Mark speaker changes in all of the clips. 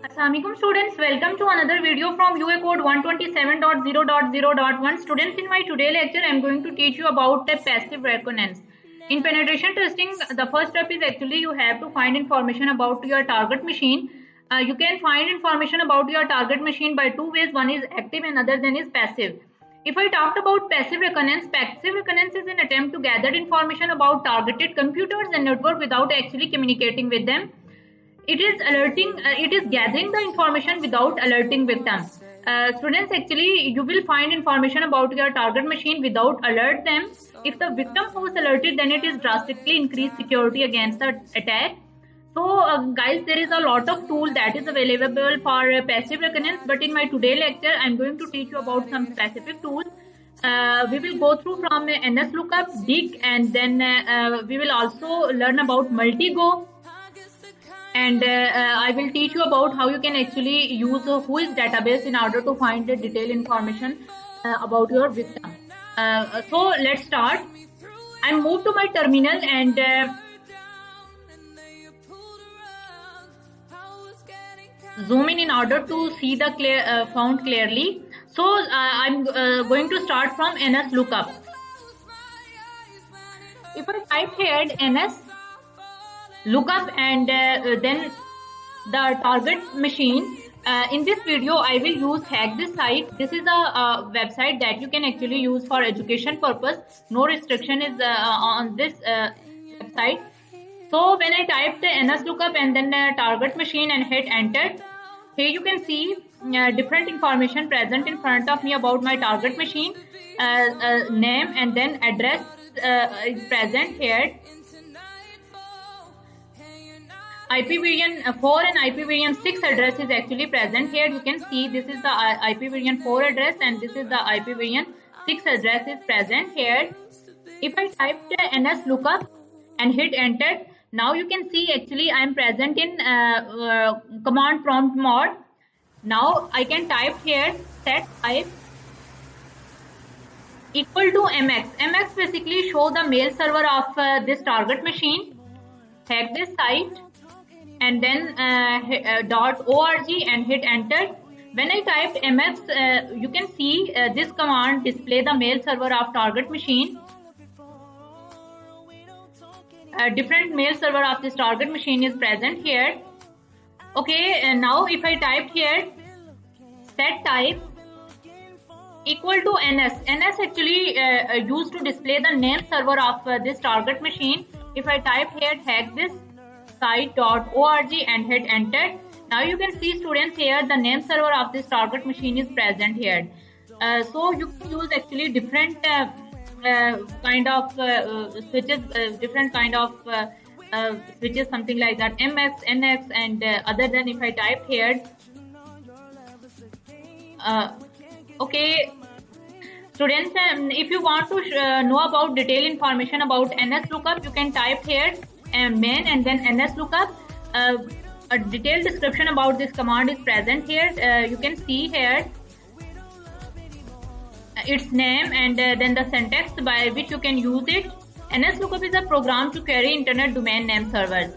Speaker 1: Assalamualaikum students, welcome to another video from UA code 127.0.0.1. Students, in my today lecture I am going to teach you about the passive resonance. In penetration testing, the first step is actually you have to find information about your target machine. You can find information about your target machine by two ways. One is active and other than is passive. If I talked about passive reconnaissance is an attempt to gather information about targeted computers and network without actually communicating with them. It is gathering the information without alerting victims. Students, actually you will find information about your target machine without alert them. If the victim was alerted, then it is drastically increased security against the attack. So guys, there is a lot of tool that is available for passive reconnaissance, but in my today lecture I am going to teach you about some specific tools. We will go through from NSLOOKUP, dig, and then we will also learn about multi-go. And I will teach you about how you can actually use Whois database in order to find the detailed information about your victim. So let's start. I move to my terminal and zoom in order to see the font clearly. So I'm going to start from NSLOOKUP. If I type here NSLOOKUP and then the target machine, in this video I will use Hack This Site. This is a website that you can actually use for education purpose. No restriction is on this website. So when I type the NSLOOKUP and then the target machine and hit enter, here you can see different information present in front of me about my target machine. Name and then address is present here. IPv4 and IPv6 address is actually present here. You can see this is the IPv4 address and this is the IPv6 address is present here. If I type the NSLOOKUP and hit enter, now you can see actually I am present in command prompt mode. Now I can type here set type equal to MX. MX basically show the mail server of this target machine. Hack this site and then .org and hit enter. When I typed MX, you can see this command display the mail server of target machine. Different mail server of this target machine is present here. Okay, and now if I type here set type equal to NS. NS actually used to display the name server of this target machine. If I type here hack this site.org and hit enter, now you can see students here the name server of this target machine is present here. So you can use actually different kind of switches, different kind of switches, something like that, MX, NX, and other than if I type here. Okay, students, if you want to know about detailed information about NSLOOKUP, you can type here main and then NSLOOKUP. A detailed description about this command is present here. You can see here its name and then the syntax by which you can use it. NSLOOKUP is a program to query internet domain name servers.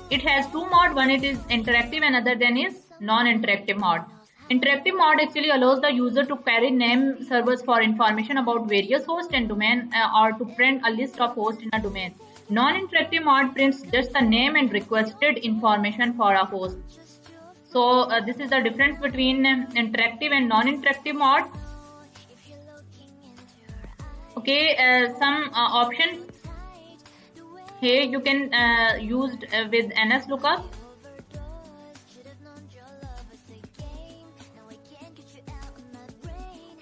Speaker 1: It has two modes. One it is interactive and other than is non-interactive mode. Interactive mode actually allows the user to query name servers for information about various hosts and domain or to print a list of hosts in a domain. Non-interactive mode prints just the name and requested information for a host. So this is the difference between interactive and non-interactive mode. Okay, some options here you can use with NSLOOKUP.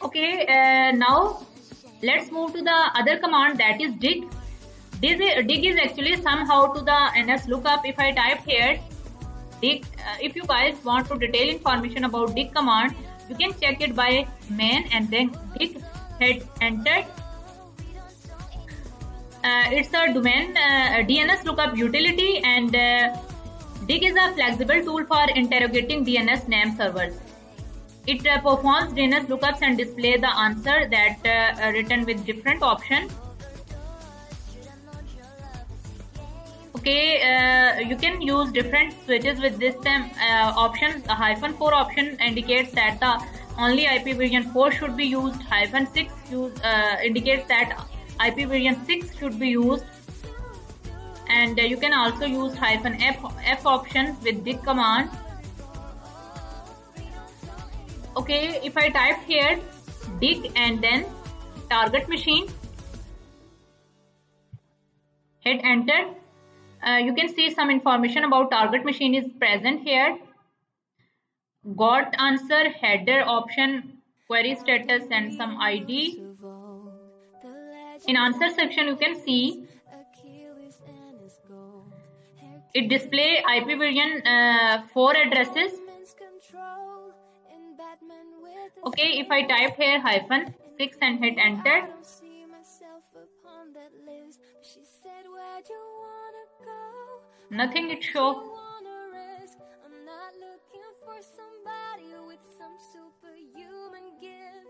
Speaker 1: Okay, now let's move to the other command, that is dig. Dig is actually somehow to the NSLOOKUP. If I type here dig, if you guys want to detail information about dig command, you can check it by main and then dig, hit enter. It's a domain DNS lookup utility, and dig is a flexible tool for interrogating DNS name servers. It performs DNS lookups and display the answer that written with different options. Okay, you can use different switches with this option. The -4 option indicates that the only IP version 4 should be used. -6 indicates that IP version 6 should be used. And you can also use -F option with dig command. Okay, if I type here dig and then target machine, hit enter, you can see some information about target machine is present here. Got answer, header option, query status, and some ID. In answer section, you can see it display IP version 4 addresses. Okay, if I type here -6 and hit enter, nothing it show.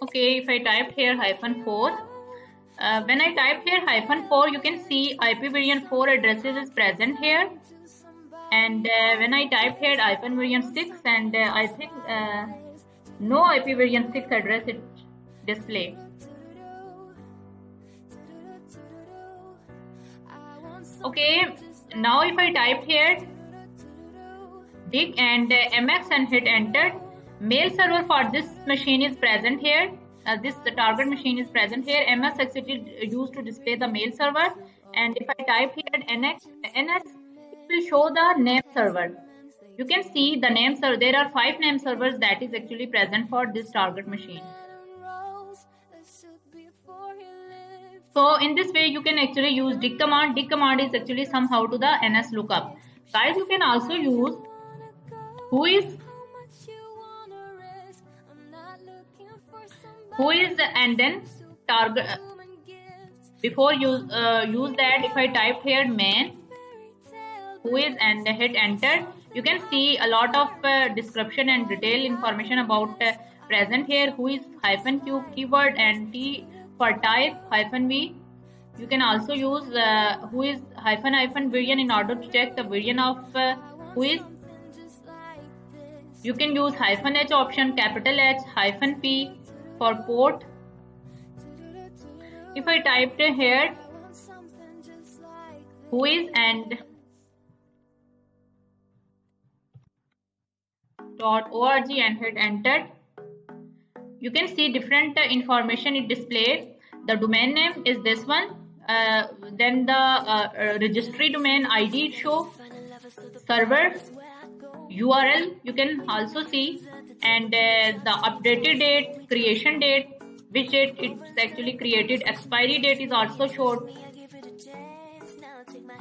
Speaker 1: Okay, if I type here -4, when I type here -4, you can see IP version 4 addresses is present here. And when I type here IP version 6, and I think no IP version 6 address it display. Okay, now if I type here dig and MX and hit enter, mail server for this machine is present here. The target machine is present here. MS actually used to display the mail server. And if I type here NS, it will show the name server. You can see the name server. There are 5 name servers that is actually present for this target machine. So in this way, you can actually use dig command. Dig command is actually somehow to the NS lookup. Guys, you can also use whois and then target. Before use that, if I type here main whois and hit enter, you can see a lot of description and detailed information about present here. Whois -q keyword and T for type -v. You can also use whois -version in order to check the version of whois. You can use -h option, capital H, -p for port. If I typed here whois and .org and hit enter, you can see different information it displays. The domain name is this one. Then the registry domain ID it show, server URL you can also see, and the updated date, creation date, which date it's actually created, expiry date is also showed.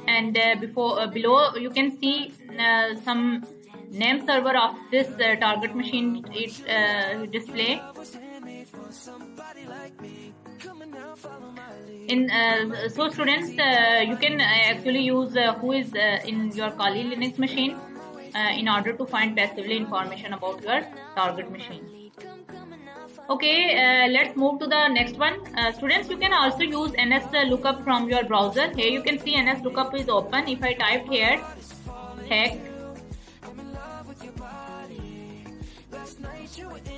Speaker 1: And below you can see some name server of this target machine it display. So students, you can actually use whois in your Kali Linux machine in order to find passively information about your target machine. Okay, let's move to the next one. Students, you can also use NS lookup from your browser. Here you can see NS lookup is open. If I type here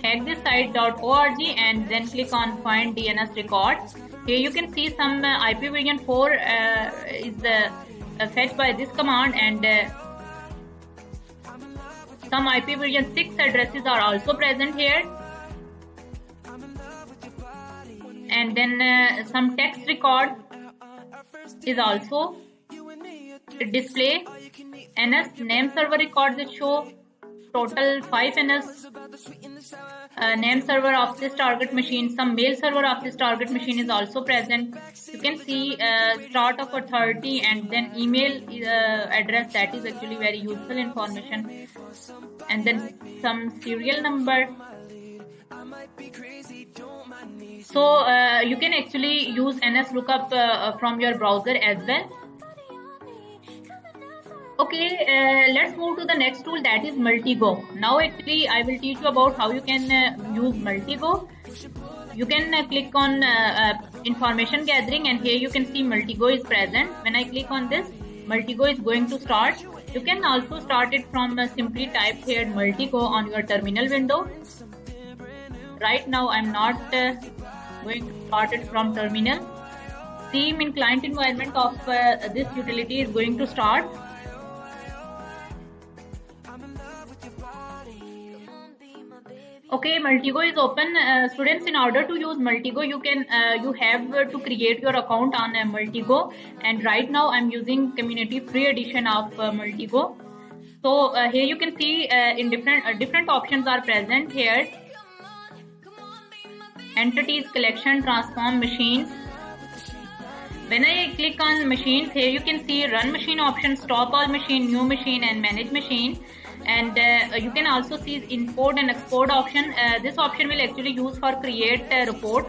Speaker 1: hackthisite.org and then click on find DNS records. Here you can see some IP version 4 is fetched by this command, and some IP version 6 addresses are also present here. And then some text record is also display. NS name server records it show total 5 NS name server of this target machine. Some mail server of this target machine is also present. You can see start of authority and then email address, that is actually very useful information, and then some serial number. So you can actually use NS lookup from your browser as well. Okay, let's move to the next tool, that is Multigo. Now actually I will teach you about how you can use Multigo. You can click on information gathering, and here you can see Multigo is present. When I click on this, Multigo is going to start. You can also start it from simply type here Multigo on your terminal window. Right now I'm not going to start it from terminal. Theme in client environment of this utility is going to start. Okay, Multigo is open. Students, in order to use Multigo, you have to create your account on Multigo, and right now I'm using community free edition of Multigo. So here you can see in different options are present here. Entities, collection, transform, machines. When I click on machines, here you can see run machine option, stop all machine, new machine, and manage machine. And you can also see import and export option. This option will actually use for create a report.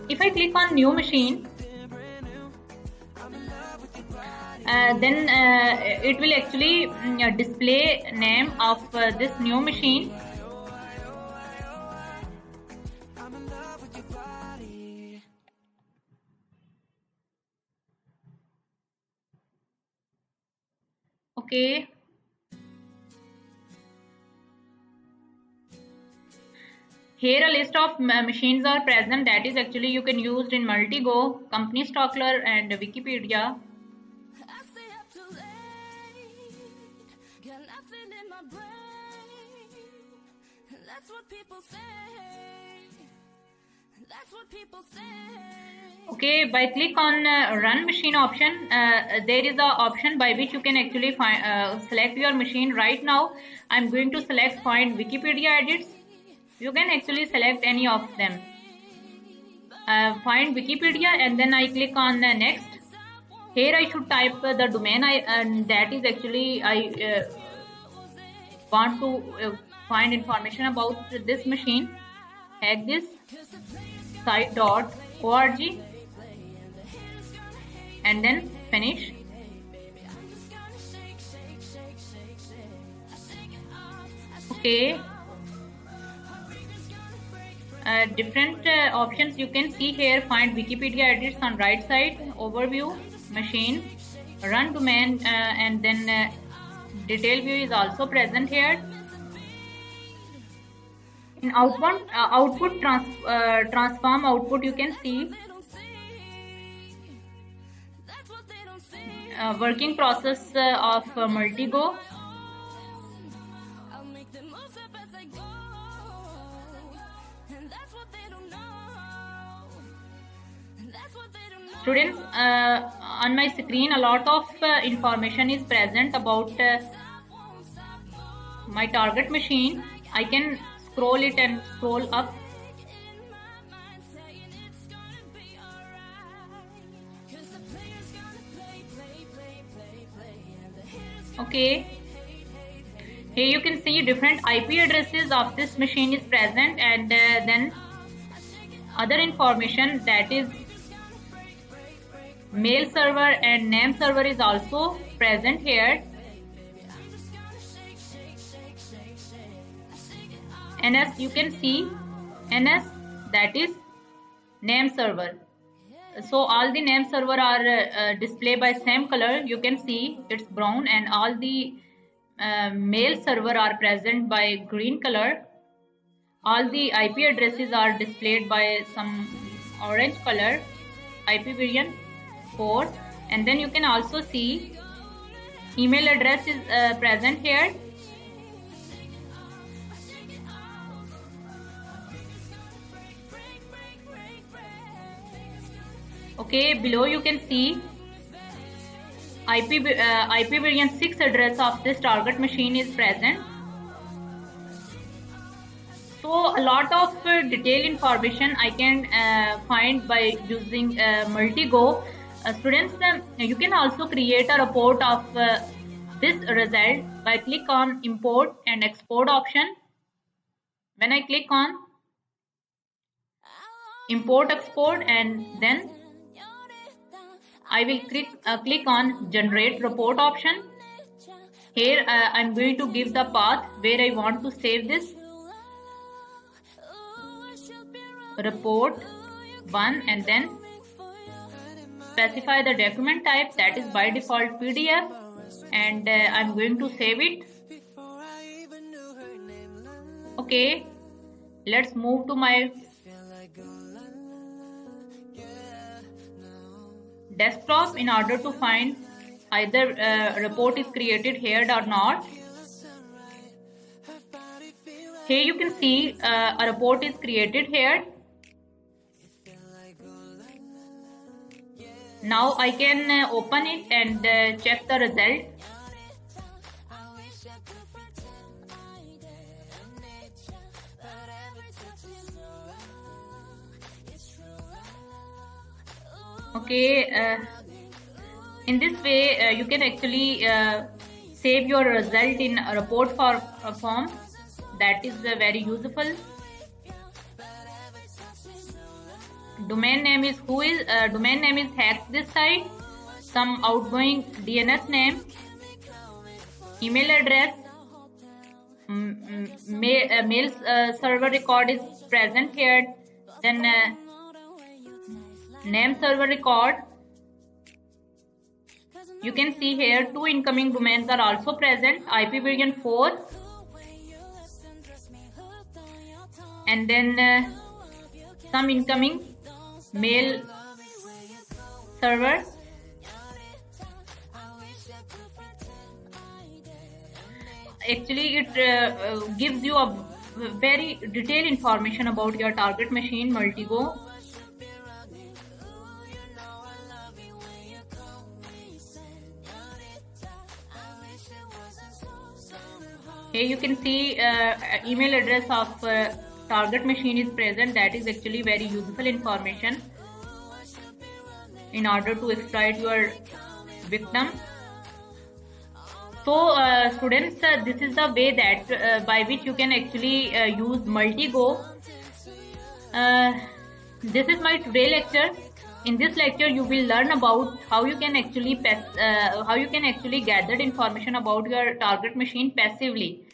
Speaker 1: If I click on new machine, then it will actually display name of this new machine. Okay. Here a list of machines are present that is actually you can use in Multigo, Company Stockler, and Wikipedia. Okay, by click on run machine option, there is a option by which you can actually select your machine. Right now I'm going to select find Wikipedia edits. You can actually select any of them. Find Wikipedia, and then I click on next. Here I should type the domain and that is actually I want to find information about this machine. Hack this site.org and then finish. Okay. Different options you can see here. Find Wikipedia edits on right side, overview, machine, run domain, and then detail view is also present here. In output transform output, you can see working process of Multigo. Students, on my screen a lot of information is present about my target machine. I can scroll it and scroll up. Okay, here you can see different IP addresses of this machine is present, and then other information, that is mail server and name server is also present here. NS, you can see NS, that is name server. So all the name server are displayed by same color. You can see it's brown, and all the mail server are present by green color. All the IP addresses are displayed by some orange color, IP version 4, and then you can also see email address is present here. Okay, below you can see IP version 6 address of this target machine is present. So a lot of detailed information I can find by using Multigo. Students, you can also create a report of this result by click on import and export option. When I click on import export, and then I will click on generate report option. Here I'm going to give the path where I want to save this report 1, and then specify the document type, that is by default PDF, and I'm going to save it. Okay, let's move to my desktop in order to find either report is created here or not. Here you can see a report is created here. Now I can open it and check the result. Okay, in this way you can actually save your result in a report form. That is very useful. Domain name is domain name is hacked this site. Some outgoing DNS name, email address, mail server record is present here. Then name server record. You can see here 2 incoming domains are also present. IP version 4, and then some incoming mail server. Actually, it gives you a very detailed information about your target machine, Multigo. Here you can see email address of target machine is present. That is actually very useful information in order to exploit your victim. So students, this is the way that by which you can actually use Multigo. This is my today lecture. In this lecture, you will learn about how you can actually gather information about your target machine passively.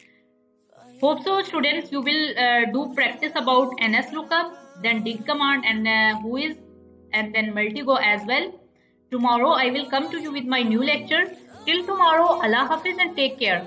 Speaker 1: Hope so, students. You will do practice about NSLOOKUP, then dig command, and Whois, and then Multigo as well. Tomorrow I will come to you with my new lecture. Till tomorrow, Allah Hafiz and take care.